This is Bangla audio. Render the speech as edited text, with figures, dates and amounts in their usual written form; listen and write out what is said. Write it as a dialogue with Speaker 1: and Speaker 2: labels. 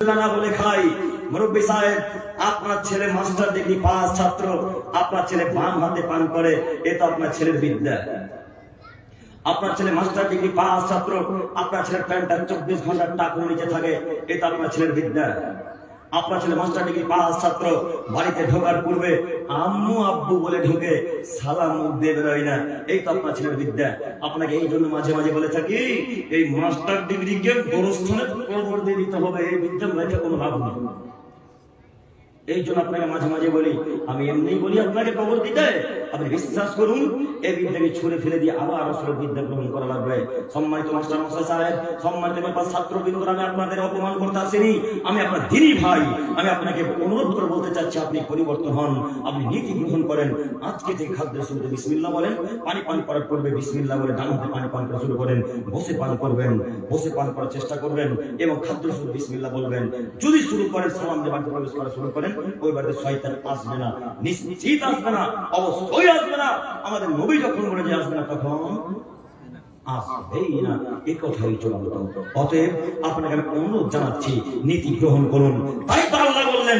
Speaker 1: না বলে খাই। মুরব্বী সাহেব, আপনার ছেলে মাস্টার ডিগ্রি পাস ছাত্র, আপনার ছেলে বাম হাতে পান করে, এটা আপনার ছেলের বিদ্যা। আপনার ছেলে মাস্টার ডিগ্রি পাস ছাত্র, আপনার ছেলের প্যান্টটা 24 ঘন্টা টাকুর নিচে থাকে, এটা আপনার ছেলের বিদ্যা। আপনার ছেলে মাস্টার ডিগ্রি পাস ছাত্র, বাড়িতে ঢোকার পূর্বে আম্মু আব্বু বলে ঢুকে, সালাম মুখ দিয়ে বেরোয় না, এই তো আপনার ছেলের বিদ্যা। আপনাকে এই জন্য মাঝে মাঝে বলে থাকি, এই মাস্টার ডিগ্রিকে গোরস্থানে কবর দিয়ে দিতে হবে, এই বিদ্যা রেখে কোনো লাভ নেই। এই জন্য আপনাকে মাঝে মাঝে বলি, আমি এমনি বলি আপনাকে কবর দিতে, আপনি বিশ্বাস করুন এই বিদ্যাকে ছুঁড়ে ফেলে দিয়ে আবার আসলে বিদ্যা গ্রহণ করা লাগবে। সম্মানিত মাস্টার মশাই সাহেব, সম্মানিত ব্যাপার ছাত্রবৃন্দ, আমি আপনাদের অপমান করতে আসিনি, আমি আপনার দিনী ভাই। আমি আপনাকে অনুরোধ করে বলতে চাচ্ছি, আপনি পরিবর্তন হন, আপনি নীতি গ্রহণ করেন। আজকে থেকে খাদ্যের শুরুতে বিসমিল্লাহ বলেন, পানি পান করার পূর্বে বিসমিল্লাহ বলে ডান হাতে পানি পান করা শুরু করেন, বসে পান করবেন, বসে পান করার চেষ্টা করবেন এবং খাদ্যের শুরু বিসমিল্লাহ বলবেন। যদি শুরু করেন সালাম দিয়ে বাড়িতে প্রবেশ করা শুরু করেন, ওই বাড়িতে শয়তান আসবে না, নিশ্চিত আসবে না, অবশ্যই আসবে না। আমাদের নবী যখন বলে যে আসবে না, তখন আসবেই না, এই কথাই চূড়ান্ত। অতএব আপনাকে আমি অনুরোধ জানাচ্ছি, নীতি গ্রহণ করুন। তাই তো আল্লাহ বললেন,